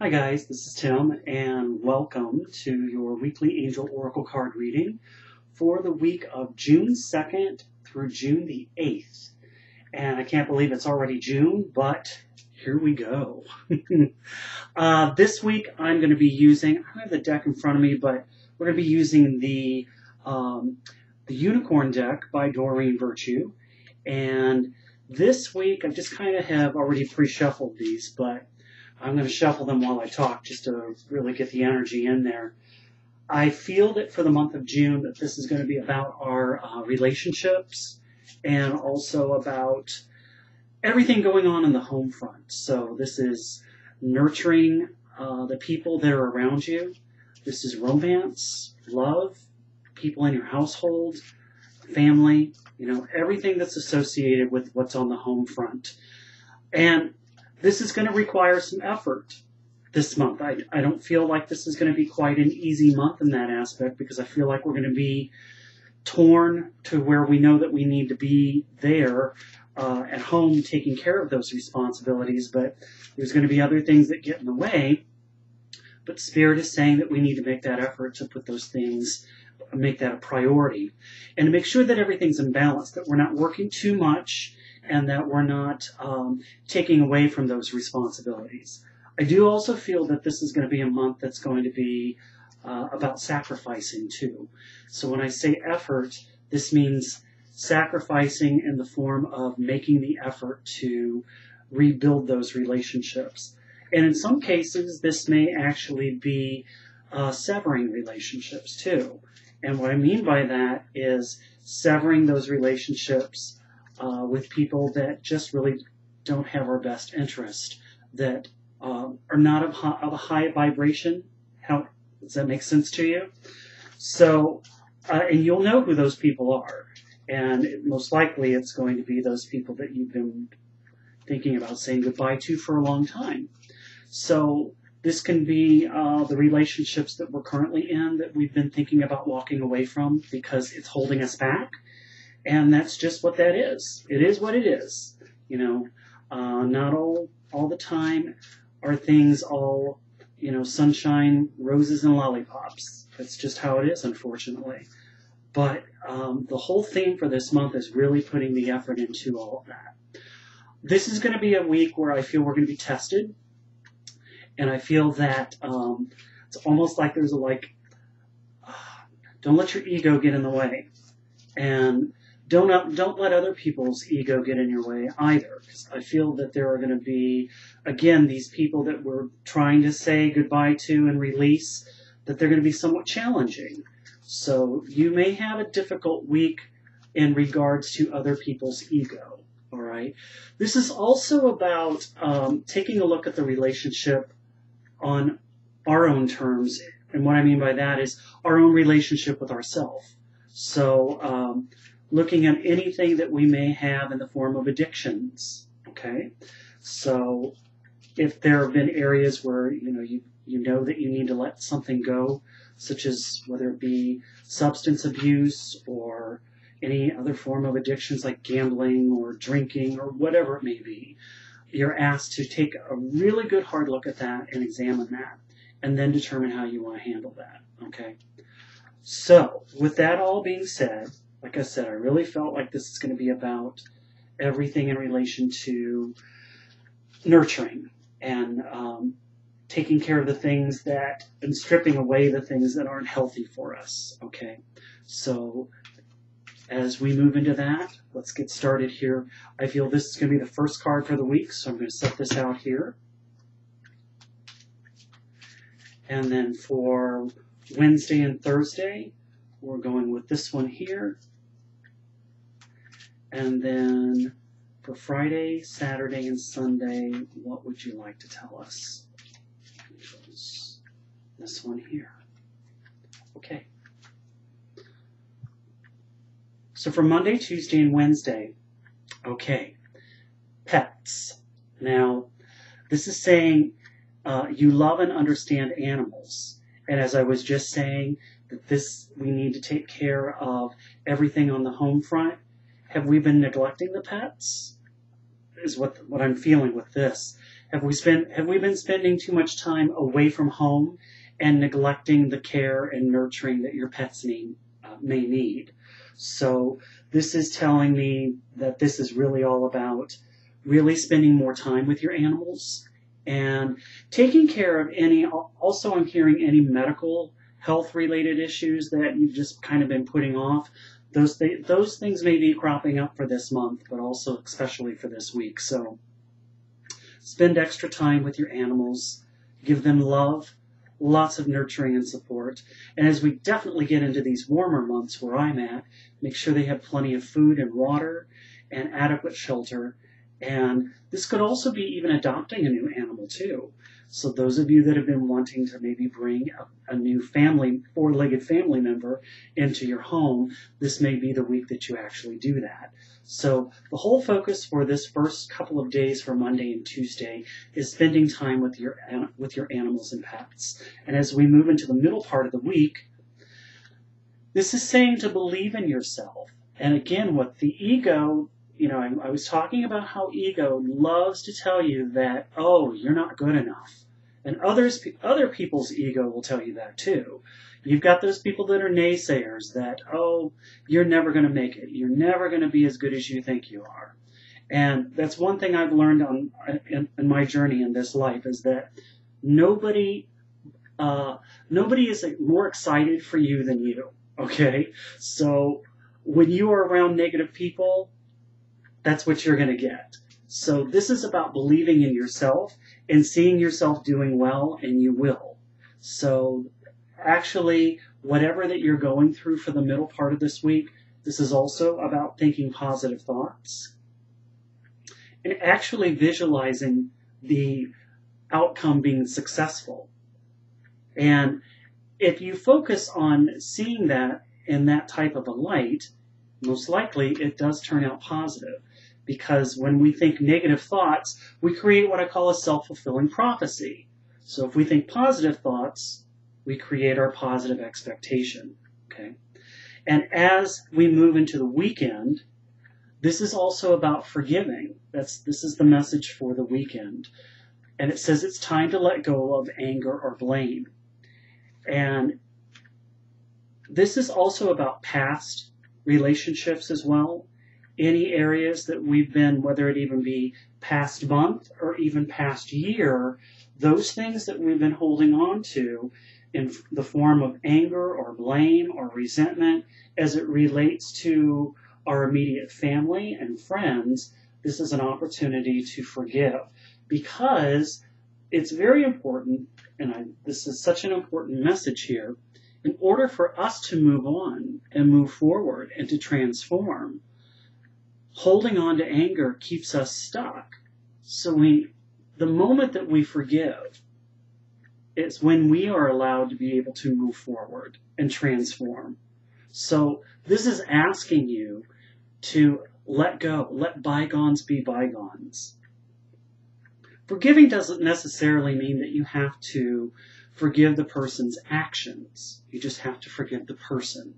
Hi guys, this is Tim and welcome to your weekly Angel Oracle card reading for the week of June 2nd through June the 8th. And I can't believe it's already June, but here we go. This week I'm going to be using, I don't have the deck in front of me, but we're going to be using the Unicorn deck by Doreen Virtue. And this week I just kind of have already pre-shuffled these, but I'm going to shuffle them while I talk just to really get the energy in there. I feel that for the month of June that this is going to be about our relationships and also about everything going on in the home front. So this is nurturing the people that are around you. This is romance, love, people in your household, family, everything that's associated with what's on the home front. And this is going to require some effort this month. I don't feel like this is going to be quite an easy month in that aspect because I feel like we're going to be torn to where we know that we need to be there at home taking care of those responsibilities, but there's going to be other things that get in the way. But Spirit is saying that we need to make that effort to put those things, make that a priority, and to make sure that everything's in balance, that we're not working too much and that we're not taking away from those responsibilities. I do also feel that this is going to be a month that's going to be about sacrificing too. So when I say effort, this means sacrificing in the form of making the effort to rebuild those relationships. And in some cases, this may actually be severing relationships too. And what I mean by that is severing those relationships with people that just really don't have our best interest, that are not of a high vibration. How does that make sense to you? So, and you'll know who those people are. And most likely it's going to be those people that you've been thinking about saying goodbye to for a long time. So this can be the relationships that we're currently in that we've been thinking about walking away from because it's holding us back. And that's just what that is. It is what it is. Not all the time are things all, sunshine, roses, and lollipops. That's just how it is, unfortunately. But the whole theme for this month is really putting the effort into all of that. This is going to be a week where I feel we're going to be tested. And I feel that it's almost like there's don't let your ego get in the way. And don't let other people's ego get in your way either. Because I feel that there are going to be, again, these people that we're trying to say goodbye to and release, that they're going to be somewhat challenging. So you may have a difficult week in regards to other people's ego. All right. This is also about taking a look at the relationship on our own terms. And what I mean by that is our own relationship with ourselves. So looking at anything that we may have in the form of addictions. Okay. So if there have been areas where, you know that you need to let something go, such as whether it be substance abuse or any other form of addictions like gambling or drinking or whatever it may be, you're asked to take a really good hard look at that and examine that and then determine how you want to handle that. Okay. So with that all being said, like I said, I really felt like this is going to be about everything in relation to nurturing and taking care of the things that, and stripping away the things that aren't healthy for us. Okay. So as we move into that, let's get started here. I feel this is going to be the first card for the week, so I'm going to set this out here. And then for Wednesday and Thursday, we're going with this one here. And then for Friday, Saturday, and Sunday, what would you like to tell us? This one here. Okay. So for Monday, Tuesday, and Wednesday, okay, pets. Now, this is saying you love and understand animals. And as I was just saying, that we need to take care of everything on the home front. Have we been neglecting the pets? Is what I'm feeling with this. Have we been spending too much time away from home and neglecting the care and nurturing that your pets may need? So this is telling me that this is really all about really spending more time with your animals and taking care of any, also I'm hearing any medical health related issues that you've just kind of been putting off. Those things may be cropping up for this month, but also especially for this week. So spend extra time with your animals, give them love, lots of nurturing and support. And as we definitely get into these warmer months where I'm at, make sure they have plenty of food and water and adequate shelter. And this could also be even adopting a new animal too. So those of you that have been wanting to maybe bring a new family, four-legged family member into your home, this may be the week that you actually do that. So the whole focus for this first couple of days for Monday and Tuesday is spending time with your animals and pets. And as we move into the middle part of the week, this is saying to believe in yourself. And again, with the ego, I was talking about how ego loves to tell you that, oh, you're not good enough. And other people's ego will tell you that too. You've got those people that are naysayers that, oh, you're never going to make it. You're never going to be as good as you think you are. And that's one thing I've learned in my journey in this life is that nobody is more excited for you than you. Okay? So when you are around negative people, that's what you're going to get. So this is about believing in yourself and seeing yourself doing well, and you will. So actually, whatever that you're going through for the middle part of this week, this is also about thinking positive thoughts and actually visualizing the outcome being successful. And if you focus on seeing that in that type of a light, most likely it does turn out positive. Because when we think negative thoughts, we create what I call a self-fulfilling prophecy. So if we think positive thoughts, we create our positive expectation. Okay? And as we move into the weekend, this is also about forgiving. This is the message for the weekend. And it says it's time to let go of anger or blame. And this is also about past relationships as well. Any areas that we've been, whether it even be past month or even past year, those things that we've been holding on to in the form of anger or blame or resentment as it relates to our immediate family and friends, this is an opportunity to forgive. Because it's very important, and this is such an important message here, in order for us to move on and move forward and to transform, holding on to anger keeps us stuck. So the moment that we forgive, it's when we are allowed to be able to move forward and transform. So this is asking you to let go, let bygones be bygones. Forgiving doesn't necessarily mean that you have to forgive the person's actions. You just have to forgive the person.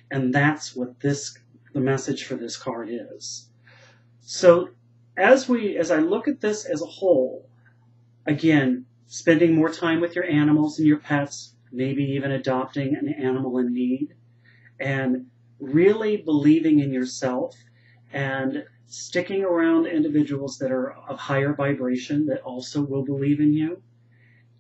And that's what the message for this card is. So as I look at this as a whole, again, spending more time with your animals and your pets, maybe even adopting an animal in need, and really believing in yourself and sticking around individuals that are of higher vibration that also will believe in you,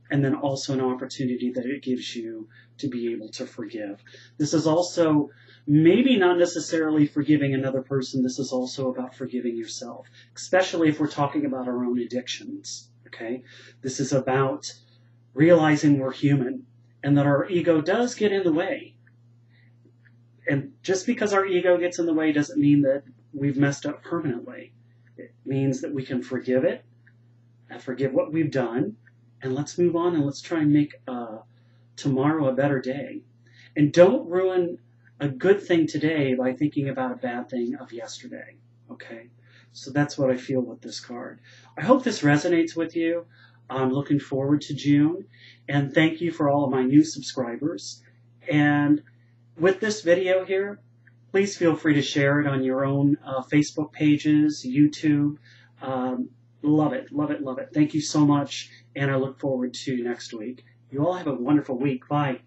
and then also an opportunity that it gives you to be able to forgive. This is also maybe not necessarily forgiving another person. This is also about forgiving yourself, especially if we're talking about our own addictions. Okay? This is about realizing we're human and that our ego does get in the way. And just because our ego gets in the way doesn't mean that we've messed up permanently. It means that we can forgive it and forgive what we've done, and let's move on and let's try and make tomorrow a better day. And don't ruin a good thing today by thinking about a bad thing of yesterday. Okay? So that's what I feel with this card. I hope this resonates with you. I'm looking forward to June. And thank you for all of my new subscribers. And with this video here, please feel free to share it on your own Facebook pages, YouTube, Love it, love it, love it. Thank you so much, and I look forward to next week. You all have a wonderful week. Bye.